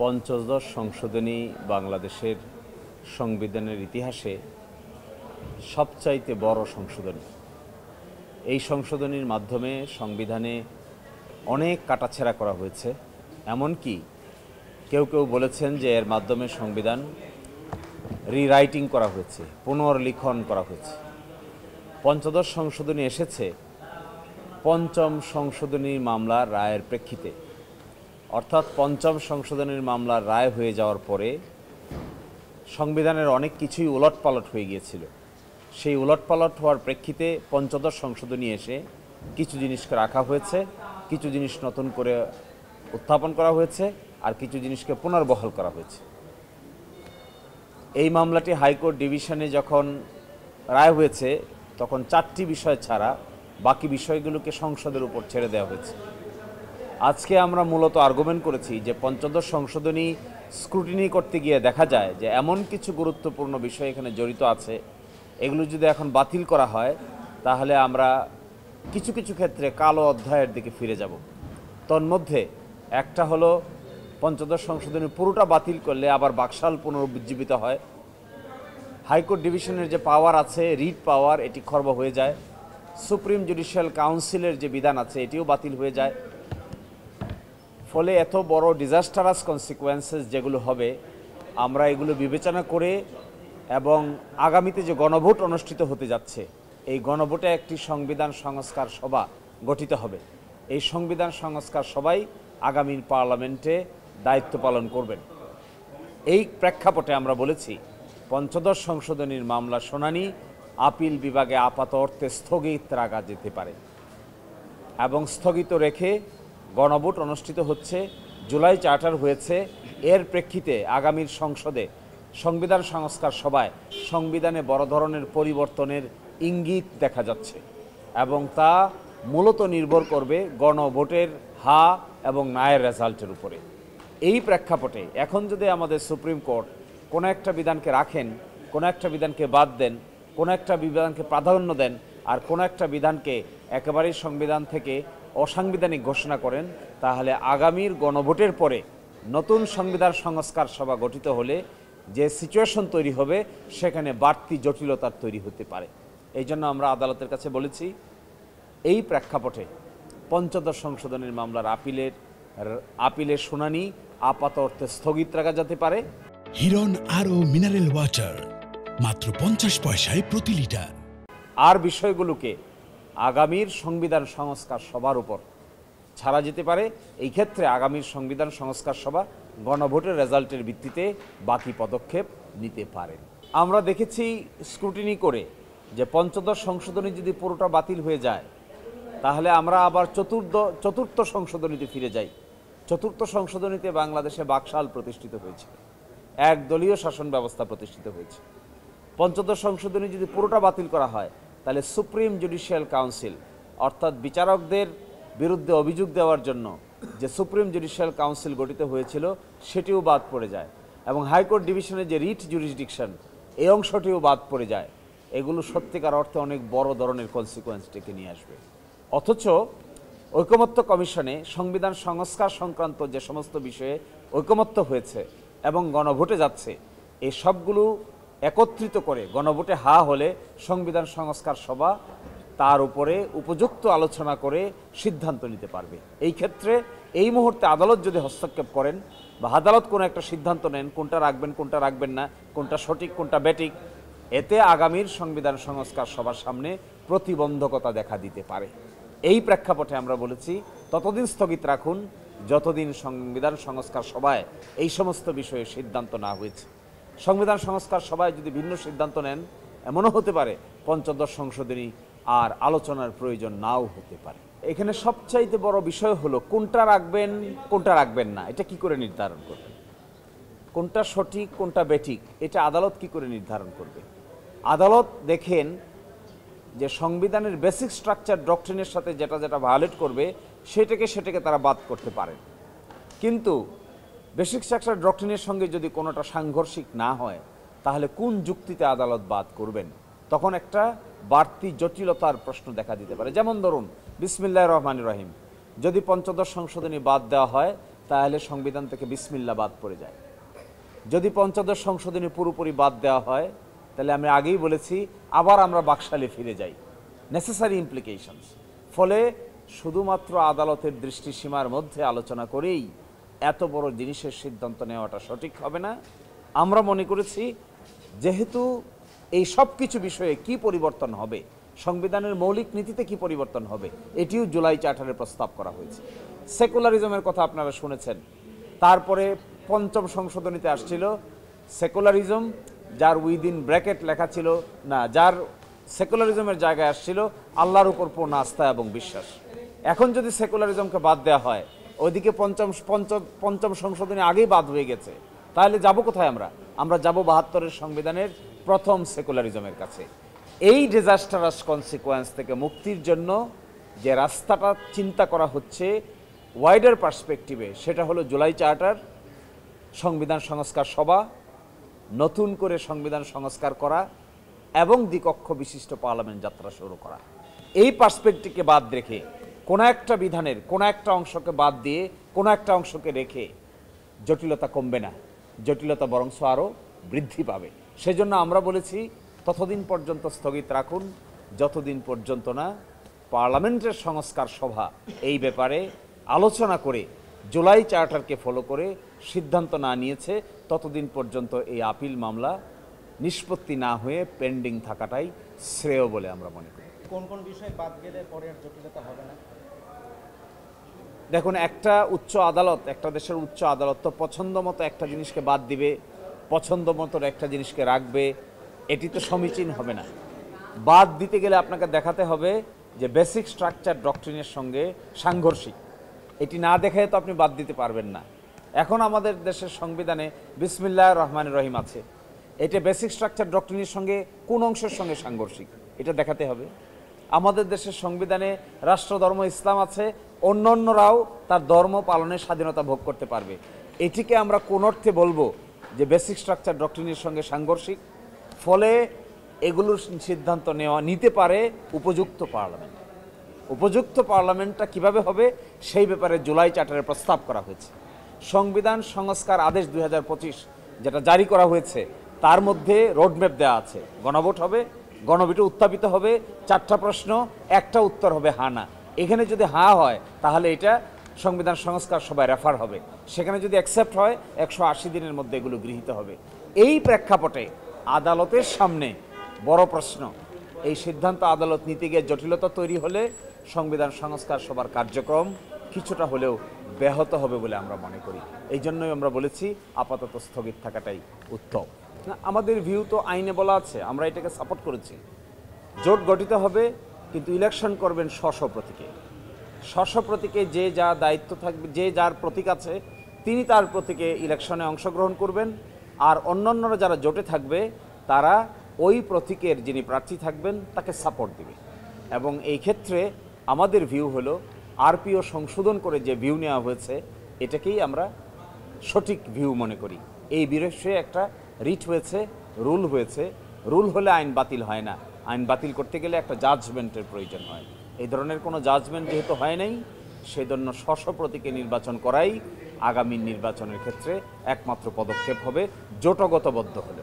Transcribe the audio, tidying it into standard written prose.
পঞ্চদশ সংশোধনী বাংলাদেশের সংবিধানের ইতিহাসে সবচাইতে বড় সংশোধনী। এই সংশোধনীর মাধ্যমে সংবিধানে অনেক কাটাছেঁড়া করা হয়েছে। এমনকি কেউ কেউ বলেছেন যে এর মাধ্যমে সংবিধান রিরাইটিং করা হয়েছে, পুনর্লিখন করা হয়েছে। পঞ্চদশ সংশোধনী এসেছে পঞ্চম সংশোধনীর মামলার রায়ের প্রেক্ষিতে, অর্থাৎ পঞ্চম সংশোধনীর মামলার রায় হয়ে যাওয়ার পরে সংবিধানের অনেক কিছুই উলটপালট হয়ে গিয়েছিল। সেই উলটপালট হওয়ার প্রেক্ষিতে পঞ্চদশ সংশোধনী এসে কিছু জিনিসকে রাখা হয়েছে, কিছু জিনিস নতুন করে উত্থাপন করা হয়েছে, আর কিছু জিনিসকে পুনর্বহাল করা হয়েছে। এই মামলাটি হাইকোর্ট ডিভিশনে যখন রায় হয়েছে তখন 4টি বিষয় ছাড়া বাকি বিষয়গুলোকে সংসদের উপর ছেড়ে দেওয়া হয়েছে। আজকে আমরা মূলত আর্গুমেন্ট করেছি যে পঞ্চদশ সংশোধনী স্ক্রুটিনি করতে গিয়ে দেখা যায় যে এমন কিছু গুরুত্বপূর্ণ বিষয় এখানে জড়িত আছে, এগুলো যদি এখন বাতিল করা হয় তাহলে আমরা কিছু কিছু ক্ষেত্রে কালো অধ্যায়ের দিকে ফিরে যাব। তন্মধ্যে একটা হলো পঞ্চদশ সংশোধনী পুরোটা বাতিল করলে আবার বাকশাল পুনরুজ্জীবিত হয়। হাইকোর্ট ডিভিশনের যে পাওয়ার আছে, রিট পাওয়ার, এটি খর্ব হয়ে যায়। সুপ্রিম জুডিশিয়াল কাউন্সিলের যে বিধান আছে এটিও বাতিল হয়ে যায়। ফলে এত বড় ডিজাস্টারাস কনসিকুয়েন্সেস যেগুলো হবে, আমরা এগুলো বিবেচনা করে এবং আগামীতে যে গণভোট অনুষ্ঠিত হতে যাচ্ছে, এই গণভোটে একটি সংবিধান সংস্কার সভা গঠিত হবে। এই সংবিধান সংস্কার সভাই আগামী পার্লামেন্টে দায়িত্ব পালন করবেন। এই প্রেক্ষাপটে আমরা বলেছি পঞ্চদশ সংশোধনীর মামলা শুনানি আপিল বিভাগে আপাত অর্থে স্থগিত রাখা যেতে পারে এবং স্থগিত রেখে গণভোট অনুষ্ঠিত হচ্ছে। জুলাই চার্টার হয়েছে, এর প্রেক্ষিতে আগামীর সংসদে সংবিধান সংস্কার সভায় সংবিধানে বড় ধরনের পরিবর্তনের ইঙ্গিত দেখা যাচ্ছে এবং তা মূলত নির্ভর করবে গণভোটের হা এবং নায়ের রেজাল্টের উপরে। এই প্রেক্ষাপটে এখন যদি আমাদের সুপ্রিম কোর্ট কোনো একটা বিধানকে রাখেন, কোনো একটা বিধানকে বাদ দেন, কোনো একটা বিধানকে প্রাধান্য দেন, আর কোনো একটা বিধানকে একেবারেই সংবিধান থেকে অসাংবিধানিক ঘোষণা করেন, তাহলে আগামীর গণভোটের পরে নতুন সংবিধান সংস্কার সভা গঠিত হলে যে সিচুয়েশন তৈরি হবে সেখানে বাড়তি জটিলতার তৈরি হতে পারে। এই জন্য আমরা আদালতের কাছে বলেছি এই প্রেক্ষাপটে পঞ্চদশ সংশোধনীর মামলার আপিলের শুনানি আপাত অর্থে স্থগিত রাখা যেতে পারে। হিরন আরও মিনারেল ওয়াটার মাত্র 50 পয়সায় প্রতি লিটার। আর বিষয়গুলোকে আগামীর সংবিধান সংস্কার সভার উপর ছাড়া যেতে পারে। এই ক্ষেত্রে আগামীর সংবিধান সংস্কার সভা গণভোটের রেজাল্টের ভিত্তিতে বাকি পদক্ষেপ নিতে পারে। আমরা দেখেছি স্ক্রুটিনি করে যে পঞ্চদশ সংশোধনী যদি পুরোটা বাতিল হয়ে যায় তাহলে আমরা আবার চতুর্থ সংশোধনীতে ফিরে যাই। চতুর্থ সংশোধনীতে বাংলাদেশে বাকশাল প্রতিষ্ঠিত হয়েছিল, একদলীয় শাসন ব্যবস্থা প্রতিষ্ঠিত হয়েছে। পঞ্চদশ সংশোধনী যদি পুরোটা বাতিল করা হয় তাহলে সুপ্রিম জুডিশিয়াল কাউন্সিল, অর্থাৎ বিচারকদের বিরুদ্ধে অভিযোগ দেওয়ার জন্য যে সুপ্রিম জুডিশিয়াল কাউন্সিল গঠিত হয়েছিল সেটিও বাদ পড়ে যায় এবং হাইকোর্ট ডিভিশনের যে রিট জুরিসডিকশন, এই অংশটিও বাদ পড়ে যায়। এগুলো সত্যিকার অর্থে অনেক বড় ধরনের কনসিকুয়েন্স ডেকে নিয়ে আসবে। অথচ ঐকমত্য কমিশনে সংবিধান সংস্কার সংক্রান্ত যে সমস্ত বিষয়ে ঐকমত্য হয়েছে এবং গণভোটে যাচ্ছে, এই সবগুলো একত্রিত করে গণভোটে হা হলে সংবিধান সংস্কার সভা তার উপরে উপযুক্ত আলোচনা করে সিদ্ধান্ত নিতে পারবে। এই ক্ষেত্রে এই মুহূর্তে আদালত যদি হস্তক্ষেপ করেন বা আদালত কোনো একটা সিদ্ধান্ত নেন কোনটা রাখবেন কোনটা রাখবেন না, কোনটা সঠিক কোনটা ব্যাঠিক, এতে আগামীর সংবিধান সংস্কার সভার সামনে প্রতিবন্ধকতা দেখা দিতে পারে। এই প্রেক্ষাপটে আমরা বলেছি ততদিন স্থগিত রাখুন যতদিন সংবিধান সংস্কার সভায় এই সমস্ত বিষয়ে সিদ্ধান্ত না হয়েছে। সংবিধান সংস্কার সভায় যদি ভিন্ন সিদ্ধান্ত নেন, এমনও হতে পারে পঞ্চদশ সংশোধনী আর আলোচনার প্রয়োজন নাও হতে পারে। এখানে সবচাইতে বড় বিষয় হলো কোনটা রাখবেন কোনটা রাখবেন না, এটা কি করে নির্ধারণ করবেন? কোনটা সঠিক কোনটা বেঠিক এটা আদালত কি করে নির্ধারণ করবে? আদালত দেখেন যে সংবিধানের বেসিক স্ট্রাকচার ডক্ট্রিনের সাথে যেটা যেটা ভায়োলেট করবে সেটাকে তারা বাদ করতে পারেন, কিন্তু বেসিক স্ট্রাকচার ডক্ট্রিনের সঙ্গে যদি কোনোটা সাংঘর্ষিক না হয় তাহলে কোন যুক্তিতে আদালত বাদ করবেন? তখন একটা বাড়তি জটিলতার প্রশ্ন দেখা দিতে পারে। যেমন ধরুন বিসমিল্লাহির রহমানির রহিম যদি পঞ্চদশ সংশোধনী বাদ দেওয়া হয় তাহলে সংবিধান থেকে বিসমিল্লাহ বাদ পড়ে যায়। যদি পঞ্চদশ সংশোধনী পুরোপুরি বাদ দেওয়া হয় তাহলে আমি আগেই বলেছি আবার আমরা বাকশালে ফিরে যাই, নেসেসারি ইমপ্লিকেশনস। ফলে শুধুমাত্র আদালতের দৃষ্টিসীমার মধ্যে আলোচনা করেই এত বড় জিনিসের সিদ্ধান্ত নেওয়াটা সঠিক হবে না। আমরা মনে করেছি যেহেতু এই সব কিছু বিষয়ে কি পরিবর্তন হবে, সংবিধানের মৌলিক নীতিতে কি পরিবর্তন হবে, এটিও জুলাই চার্টারে প্রস্তাব করা হয়েছে। সেকুলারিজমের কথা আপনারা শুনেছেন। তারপরে পঞ্চম সংশোধনীতে আসছিল সেকুলারিজম, যার উইদিন ব্র্যাকেট লেখা ছিল না, যার সেকুলারিজমের জায়গায় আসছিল আল্লাহর উপর পূর্ণ আস্থা এবং বিশ্বাস। এখন যদি সেকুলারিজমকে বাদ দেওয়া হয়, ওইদিকে পঞ্চম সংশোধনী আগেই বাদ হয়ে গেছে, তাহলে যাব কোথায়? আমরা যাব ৭২-এর সংবিধানের প্রথম সেকুলারিজমের কাছে। এই ডিজাস্টারাস কনসিকোয়েন্স থেকে মুক্তির জন্য যে রাস্তাটা চিন্তা করা হচ্ছে ওয়াইডার পার্সপেক্টিভে, সেটা হলো জুলাই চার্টার, সংবিধান সংস্কার সভা, নতুন করে সংবিধান সংস্কার করা এবং দ্বিকক্ষ বিশিষ্ট পার্লামেন্ট যাত্রা শুরু করা। এই পার্সপেক্টিভকে বাদ রেখে কোনো একটা বিধানের কোনো একটা অংশকে বাদ দিয়ে কোনো একটা অংশকে রেখে জটিলতা কমবে না, জটিলতা বরংস আরও বৃদ্ধি পাবে। সেজন্য আমরা বলেছি ততদিন পর্যন্ত স্থগিত রাখুন যতদিন পর্যন্ত না পার্লামেন্টের সংস্কার সভা এই ব্যাপারে আলোচনা করে জুলাই চার্টারকে ফলো করে সিদ্ধান্ত না নিয়েছে, ততদিন পর্যন্ত এই আপিল মামলা নিষ্পত্তি না হয়ে পেন্ডিং থাকাটাই শ্রেয় বলে আমরা মনে করি। কোন কোন বিষয় বাদ গেলে পরে আর জটিলতা হবে না? দেখুন, একটা উচ্চ আদালত, একটা দেশের উচ্চ আদালত তো পছন্দ মতো একটা জিনিসকে বাদ দিবে, পছন্দ মতো একটা জিনিসকে রাখবে, এটি তো সমীচীন হবে না। বাদ দিতে গেলে আপনাকে দেখাতে হবে যে বেসিক স্ট্রাকচার ডক্ট্রিনের সঙ্গে সাংঘর্ষিক। এটি না দেখে তো আপনি বাদ দিতে পারবেন না। এখন আমাদের দেশের সংবিধানে বিসমিল্লাহির রহমানির রহিম আছে, এটা বেসিক স্ট্রাকচার ডক্ট্রিনের সঙ্গে কোন অংশের সঙ্গে সাংঘর্ষিক এটা দেখাতে হবে। আমাদের দেশের সংবিধানে রাষ্ট্রধর্ম ইসলাম আছে, অন্যান্যরাও তার ধর্ম পালনের স্বাধীনতা ভোগ করতে পারবে। এটিকে আমরা কোন অর্থে বলবো যে বেসিক স্ট্রাকচার ডক্ট্রিনের সঙ্গে সাংঘর্ষিক? ফলে এগুলোর সিদ্ধান্ত নিতে পারে উপযুক্ত পার্লামেন্ট। উপযুক্ত পার্লামেন্টটা কিভাবে হবে সেই ব্যাপারে জুলাই চার্টারে প্রস্তাব করা হয়েছে। সংবিধান সংস্কার আদেশ ২০২৫ যেটা জারি করা হয়েছে তার মধ্যে রোডম্যাপ দেওয়া আছে। গণভোট হবে, গণভোটে উত্থাপিত হবে ৪টা প্রশ্ন, একটা উত্তর হবে হা না। এখানে যদি হা হয় তাহলে এটা সংবিধান সংস্কার সভায় রেফার হবে, সেখানে যদি অ্যাকসেপ্ট হয় ১৮০ দিনের মধ্যে এগুলো গৃহীত হবে। এই প্রেক্ষাপটে আদালতের সামনে বড় প্রশ্ন, এই সিদ্ধান্ত আদালত নিতে গিয়ে জটিলতা তৈরি হলে সংবিধান সংস্কার সভার কার্যক্রম কিছুটা হলেও ব্যাহত হবে বলে আমরা মনে করি। এই জন্যই আমরা বলেছি আপাতত স্থগিত থাকাটাই উত্তম। না, আমাদের ভিউ তো আইনে বলা আছে, আমরা এটাকে সাপোর্ট করেছি। জোট গঠিত হবে, কিন্তু ইলেকশন করবেন স্ব প্রতীকে। স্ব প্রতীকে যে যা দায়িত্ব থাকবে, যে যার প্রতীক আছে তিনি তার প্রতীকে ইলেকশনে অংশগ্রহণ করবেন, আর অন্যান্যরা যারা জোটে থাকবে তারা ওই প্রতীকের যিনি প্রার্থী থাকবেন তাকে সাপোর্ট দিবে। এবং এই ক্ষেত্রে আমাদের ভিউ হলো আরপিও সংশোধন করে যে ভিউ নেওয়া হয়েছে এটাকেই আমরা সঠিক ভিউ মনে করি। এই বিষয়ে একটা রিট হয়েছে, রুল হয়েছে। রুল হলে আইন বাতিল হয় না, আইন বাতিল করতে গেলে একটা জাজমেন্টের প্রয়োজন হয়। এই ধরনের কোনো জাজমেন্ট যেহেতু হয় নাই, সেজন্য স্ব প্রতীকে নির্বাচন করাই আগামী নির্বাচনের ক্ষেত্রে একমাত্র পদক্ষেপ হবে জোটগতবদ্ধ হলে।